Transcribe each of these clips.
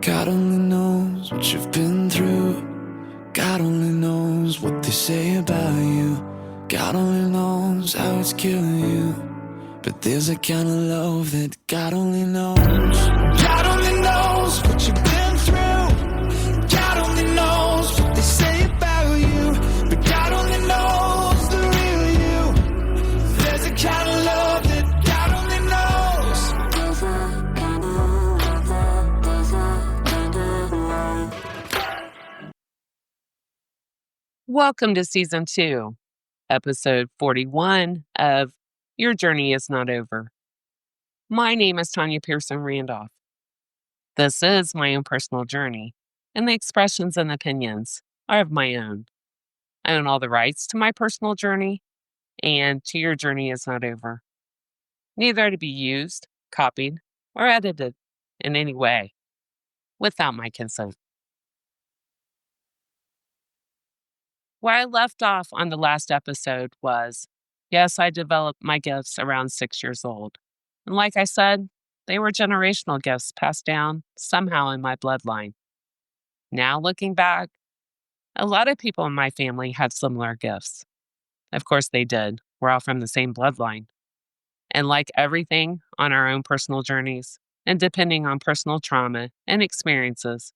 God only knows what you've been through. God only knows what they say about you. God only knows how it's killing you. But there's a kind of love that God only knows. God only knows what you've been through. God only knows what they say about you. But God only knows the real you. There's a kind of love that God only knows. Welcome to Season 2, Episode 41 of Your Journey Is Not Over. My name is Tanya Pearson Randolph. This is my own personal journey, and the expressions and opinions are of my own. I own all the rights to my personal journey, and to your journey is not over. Neither to be used, copied, or edited in any way without my consent. Where I left off on the last episode was, yes, I developed my gifts around 6 years old. And like I said, they were generational gifts passed down somehow in my bloodline. Now looking back, a lot of people in my family had similar gifts. Of course they did. We're all from the same bloodline. And like everything on our own personal journeys, and depending on personal trauma and experiences,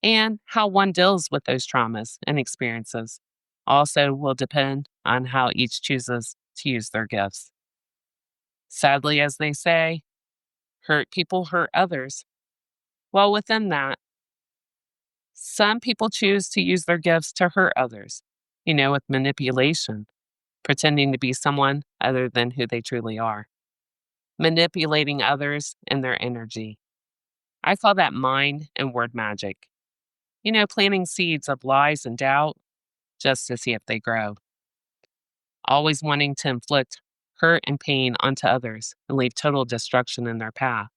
and how one deals with those traumas and experiences, also will depend on how each chooses to use their gifts. Sadly, as they say, hurt people hurt others. Well, within that, some people choose to use their gifts to hurt others, with manipulation, pretending to be someone other than who they truly are, manipulating others and their energy. I call that mind and word magic. Planting seeds of lies and doubt just to see if they grow. Always wanting to inflict hurt and pain onto others and leave total destruction in their path.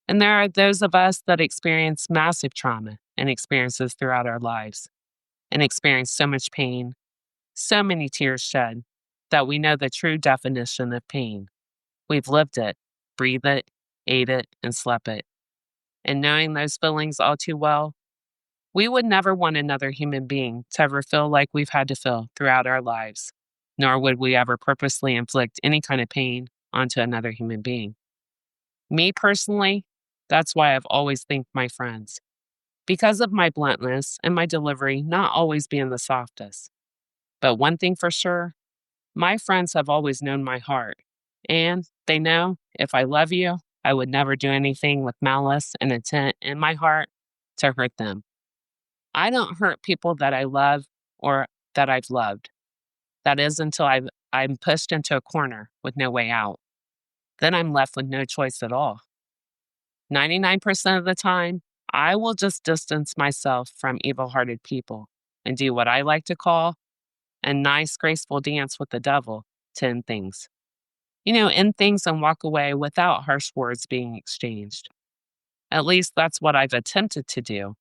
And there are those of us that experience massive trauma and experiences throughout our lives and experience so much pain, so many tears shed, that we know the true definition of pain. We've lived it, breathed it, ate it, and slept it. And knowing those feelings all too well, we would never want another human being to ever feel like we've had to feel throughout our lives, nor would we ever purposely inflict any kind of pain onto another human being. Me personally, that's why I've always thanked my friends. Because of my bluntness and my delivery not always being the softest. But one thing for sure, my friends have always known my heart. And they know if I love you, I would never do anything with malice and intent in my heart to hurt them. I don't hurt people that I love or that I've loved. That is until I'm pushed into a corner with no way out. Then I'm left with no choice at all. 99% of the time, I will just distance myself from evil-hearted people and do what I like to call a nice, graceful dance with the devil to end things. End things and walk away without harsh words being exchanged. At least that's what I've attempted to do.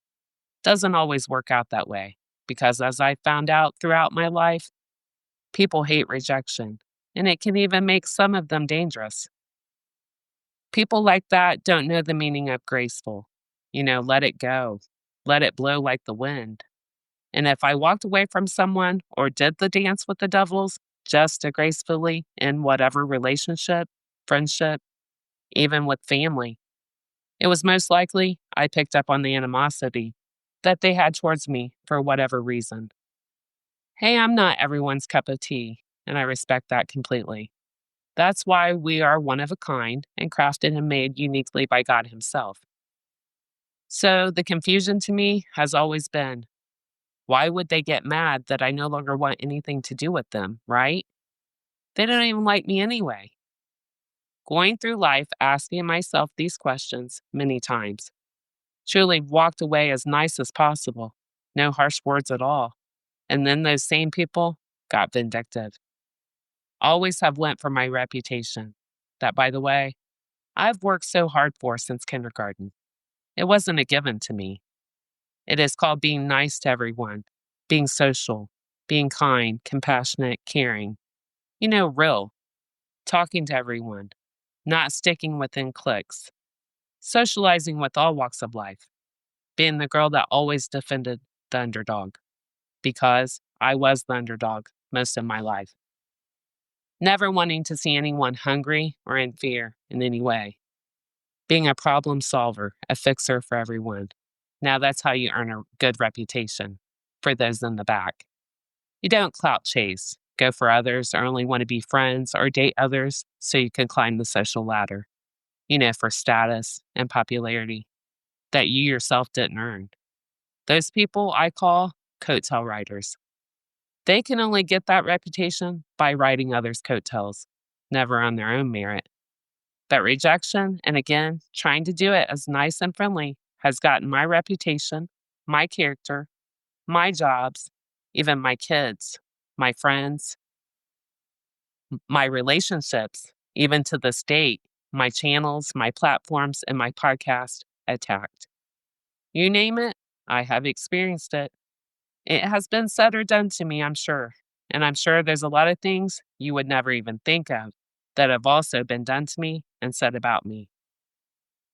Doesn't always work out that way, because as I found out throughout my life, people hate rejection, and it can even make some of them dangerous. People like that don't know the meaning of graceful. Let it go. Let it blow like the wind. And if I walked away from someone or did the dance with the devils just to gracefully end whatever relationship, friendship, even with family, it was most likely I picked up on the animosity that they had towards me for whatever reason. Hey, I'm not everyone's cup of tea, and I respect that completely. That's why we are one of a kind and crafted and made uniquely by God Himself. So the confusion to me has always been, why would they get mad that I no longer want anything to do with them, right? They don't even like me anyway. Going through life asking myself these questions many times. Truly walked away as nice as possible, no harsh words at all. And then those same people got vindictive. Always have went for my reputation. That, by the way, I've worked so hard for since kindergarten. It wasn't a given to me. It is called being nice to everyone, being social, being kind, compassionate, caring. Real. Talking to everyone, not sticking within cliques. Socializing with all walks of life. being the girl that always defended the underdog, because I was the underdog most of my life. Never wanting to see anyone hungry or in fear in any way. Being a problem solver, a fixer for everyone. Now that's how you earn a good reputation for those in the back. You don't clout chase, go for others, or only want to be friends or date others so you can climb the social ladder, for status and popularity that you yourself didn't earn. Those people I call coattail riders. They can only get that reputation by riding others' coattails, never on their own merit. But rejection, and again, trying to do it as nice and friendly, has gotten my reputation, my character, my jobs, even my kids, my friends, my relationships, even to this date, my channels, my platforms, and my podcast attacked. You name it, I have experienced it. It has been said or done to me, I'm sure. And I'm sure there's a lot of things you would never even think of that have also been done to me and said about me.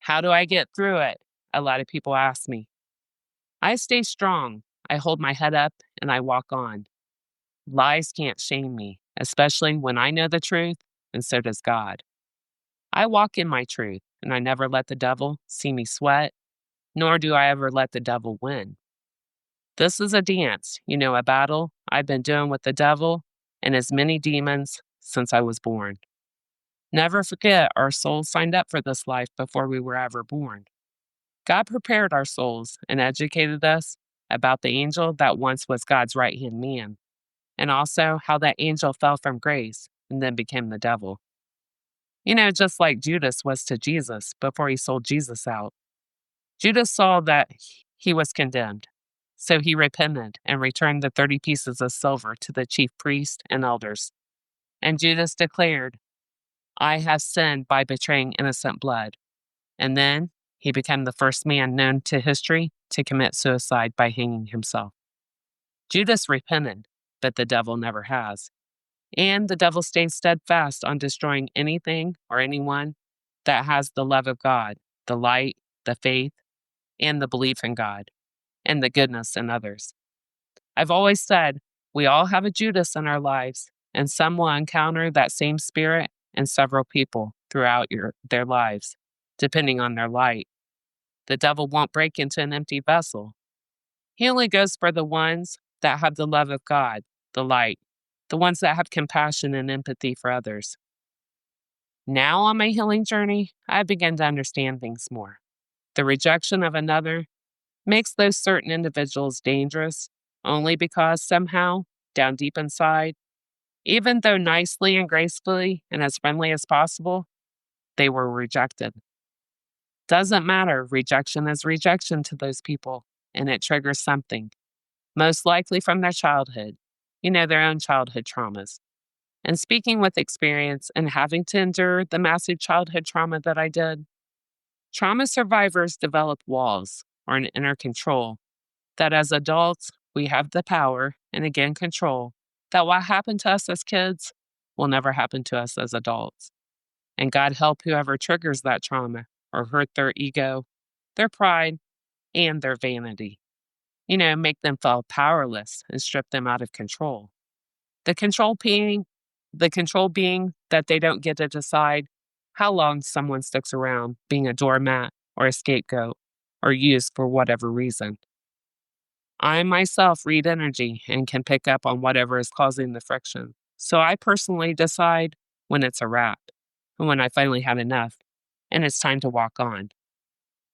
How do I get through it? A lot of people ask me. I stay strong. I hold my head up and I walk on. Lies can't shame me, especially when I know the truth, and so does God. I walk in my truth, and I never let the devil see me sweat, nor do I ever let the devil win. This is a dance, a battle I've been doing with the devil and his many demons since I was born. Never forget, our souls signed up for this life before we were ever born. God prepared our souls and educated us about the angel that once was God's right-hand man, and also how that angel fell from grace and then became the devil. Just like Judas was to Jesus before he sold Jesus out. Judas saw that he was condemned, so he repented and returned the 30 pieces of silver to the chief priest and elders. And Judas declared, I have sinned by betraying innocent blood. And then he became the first man known to history to commit suicide by hanging himself. Judas repented, but the devil never has. And the devil stays steadfast on destroying anything or anyone that has the love of God, the light, the faith, and the belief in God, and the goodness in others. I've always said we all have a Judas in our lives, and some will encounter that same spirit in several people throughout their lives, depending on their light. The devil won't break into an empty vessel. He only goes for the ones that have the love of God, the light, the ones that have compassion and empathy for others. Now on my healing journey, I begin to understand things more. The rejection of another makes those certain individuals dangerous only because somehow, down deep inside, even though nicely and gracefully and as friendly as possible, they were rejected. Doesn't matter, rejection is rejection to those people, and it triggers something, most likely from their childhood, their own childhood traumas. And speaking with experience and having to endure the massive childhood trauma that I did, trauma survivors develop walls or an inner control that as adults, we have the power and again control that what happened to us as kids will never happen to us as adults. And God help whoever triggers that trauma or hurt their ego, their pride, and their vanity. Make them feel powerless and strip them out of control. The control being that they don't get to decide how long someone sticks around being a doormat or a scapegoat or used for whatever reason. I myself read energy and can pick up on whatever is causing the friction. So I personally decide when it's a wrap and when I finally had enough and it's time to walk on.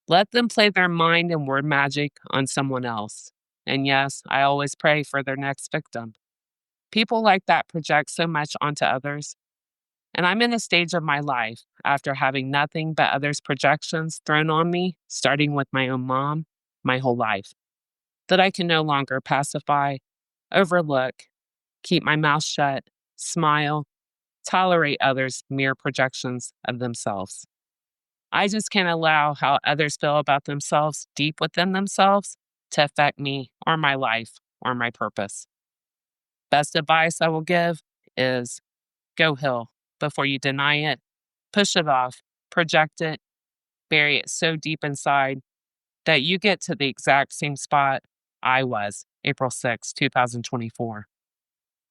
Let them play their mind and word magic on someone else. And yes, I always pray for their next victim. People like that project so much onto others. And I'm in a stage of my life after having nothing but others' projections thrown on me, starting with my own mom, my whole life, that I can no longer pacify, overlook, keep my mouth shut, smile, tolerate others' mere projections of themselves. I just can't allow how others feel about themselves deep within themselves to affect me or my life or my purpose. Best advice I will give is go heal before you deny it, push it off, project it, bury it so deep inside that you get to the exact same spot I was April 6, 2024.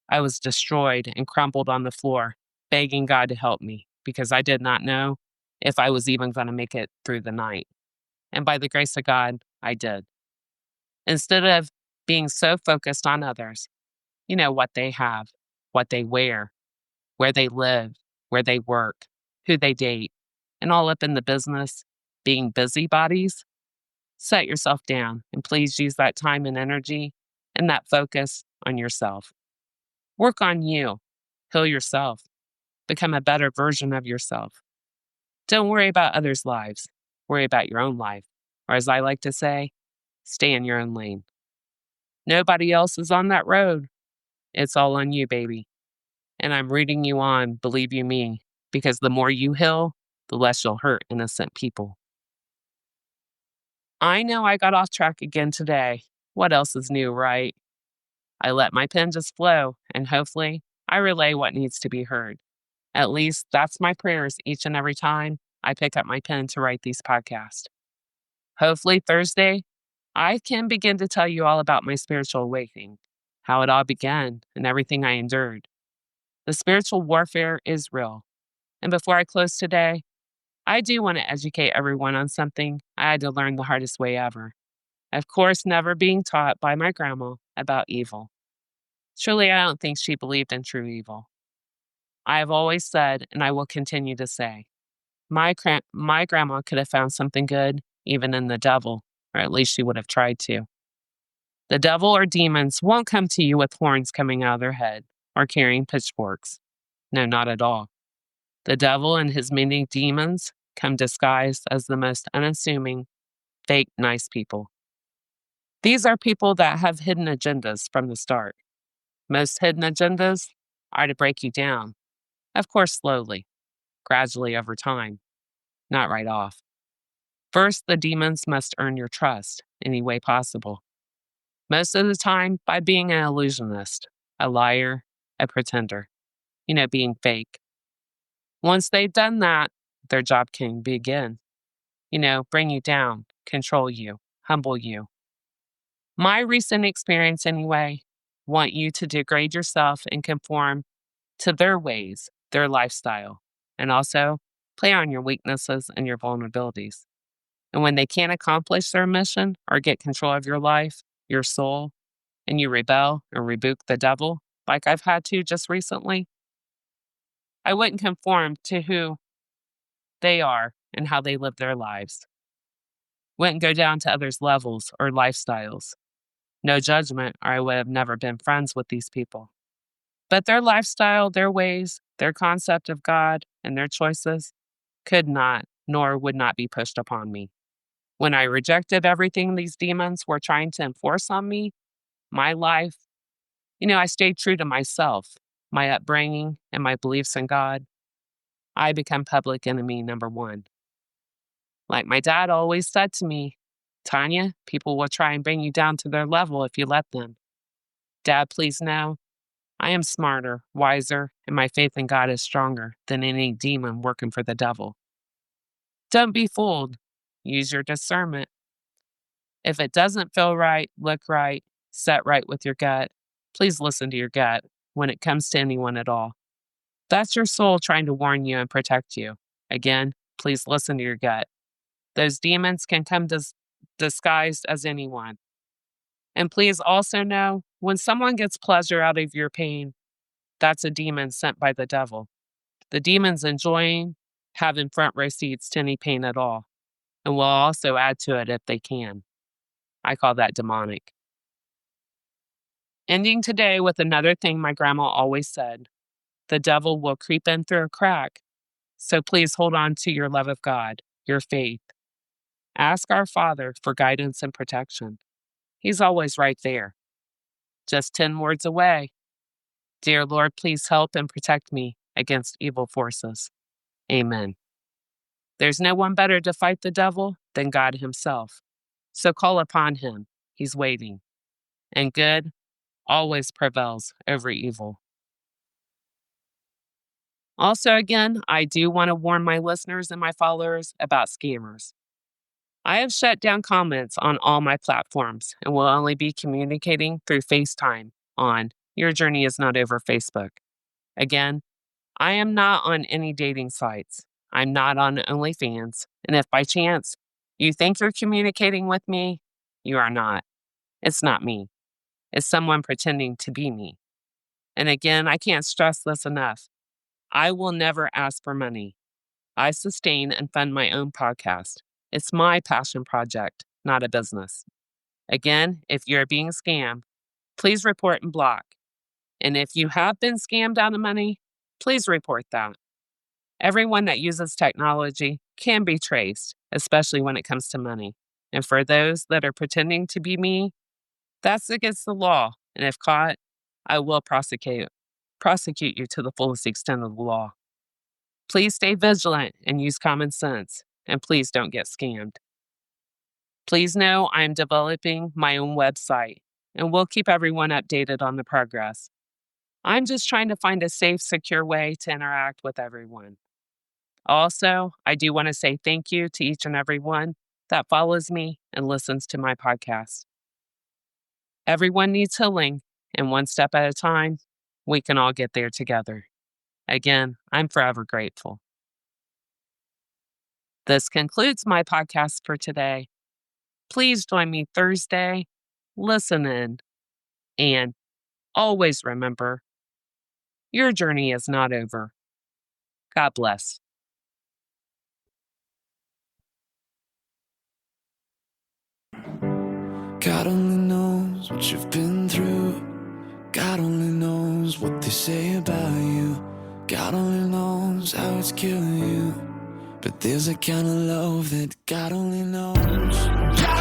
I was destroyed and crumpled on the floor, begging God to help me because I did not know if I was even going to make it through the night. And by the grace of God, I did. Instead of being so focused on others, what they have, what they wear, where they live, where they work, who they date, and all up in the business, being busybodies, set yourself down and please use that time and energy and that focus on yourself. Work on you, heal yourself, become a better version of yourself. Don't worry about others' lives, worry about your own life. Or as I like to say, stay in your own lane. Nobody else is on that road. It's all on you, baby. And I'm rooting you on, believe you me, because the more you heal, the less you'll hurt innocent people. I know I got off track again today. What else is new, right? I let my pen just flow, and hopefully, I relay what needs to be heard. At least that's my prayers each and every time I pick up my pen to write these podcasts. Hopefully, Thursday, I can begin to tell you all about my spiritual awakening, how it all began, and everything I endured. The spiritual warfare is real. And before I close today, I do want to educate everyone on something I had to learn the hardest way ever. Of course, never being taught by my grandma about evil. Truly, I don't think she believed in true evil. I have always said, and I will continue to say, my grandma could have found something good even in the devil, or at least she would have tried to. The devil or demons won't come to you with horns coming out of their head or carrying pitchforks. No, not at all. The devil and his many demons come disguised as the most unassuming, fake, nice people. These are people that have hidden agendas from the start. Most hidden agendas are to break you down, of course, slowly, gradually over time, not right off. First, the demons must earn your trust any way possible. Most of the time, by being an illusionist, a liar, a pretender, being fake. Once they've done that, their job can begin. Bring you down, control you, humble you. My recent experience, anyway, want you to degrade yourself and conform to their ways, their lifestyle, and also play on your weaknesses and your vulnerabilities. And when they can't accomplish their mission or get control of your life, your soul, and you rebel or rebuke the devil, like I've had to just recently, I wouldn't conform to who they are and how they live their lives. Wouldn't go down to others' levels or lifestyles. No judgment, or I would have never been friends with these people. But their lifestyle, their ways, their concept of God, and their choices could not, nor would not be pushed upon me. When I rejected everything these demons were trying to enforce on me, my life, I stayed true to myself, my upbringing, and my beliefs in God. I become public enemy number one. Like my dad always said to me, Tanya, people will try and bring you down to their level if you let them. Dad, please know, I am smarter, wiser, and my faith in God is stronger than any demon working for the devil. Don't be fooled. Use your discernment. If it doesn't feel right, look right, set right with your gut, please listen to your gut when it comes to anyone at all. That's your soul trying to warn you and protect you. Again, please listen to your gut. Those demons can come disguised as anyone. And please also know, when someone gets pleasure out of your pain, that's a demon sent by the devil. The demon's enjoying having front row seats to any pain at all, and will also add to it if they can. I call that demonic. Ending today with another thing my grandma always said: the devil will creep in through a crack. So please hold on to your love of God, your faith. Ask our Father for guidance and protection. He's always right there, just 10 words away. Dear Lord, please help and protect me against evil forces. Amen. There's no one better to fight the devil than God himself. So call upon him. He's waiting. And good always prevails over evil. Also, again, I do want to warn my listeners and my followers about scammers. I have shut down comments on all my platforms and will only be communicating through FaceTime on Your Journey Is Not Over Facebook. Again, I am not on any dating sites. I'm not on OnlyFans. And if by chance you think you're communicating with me, you are not. It's not me. It's someone pretending to be me. And again, I can't stress this enough. I will never ask for money. I sustain and fund my own podcast. It's my passion project, not a business. Again, if you're being scammed, please report and block. And if you have been scammed out of money, please report that. Everyone that uses technology can be traced, especially when it comes to money. And for those that are pretending to be me, that's against the law. And if caught, I will prosecute you to the fullest extent of the law. Please stay vigilant and use common sense, and please don't get scammed. Please know I am developing my own website, and we'll keep everyone updated on the progress. I'm just trying to find a safe, secure way to interact with everyone. Also, I do want to say thank you to each and every one that follows me and listens to my podcast. Everyone needs healing, and one step at a time, we can all get there together. Again, I'm forever grateful. This concludes my podcast for today. Please join me Thursday, listen in, and always remember, your journey is not over. God bless. God only knows what you've been through. God only knows what they say about you. God only knows how it's killing you. But there's a kind of love that God only knows.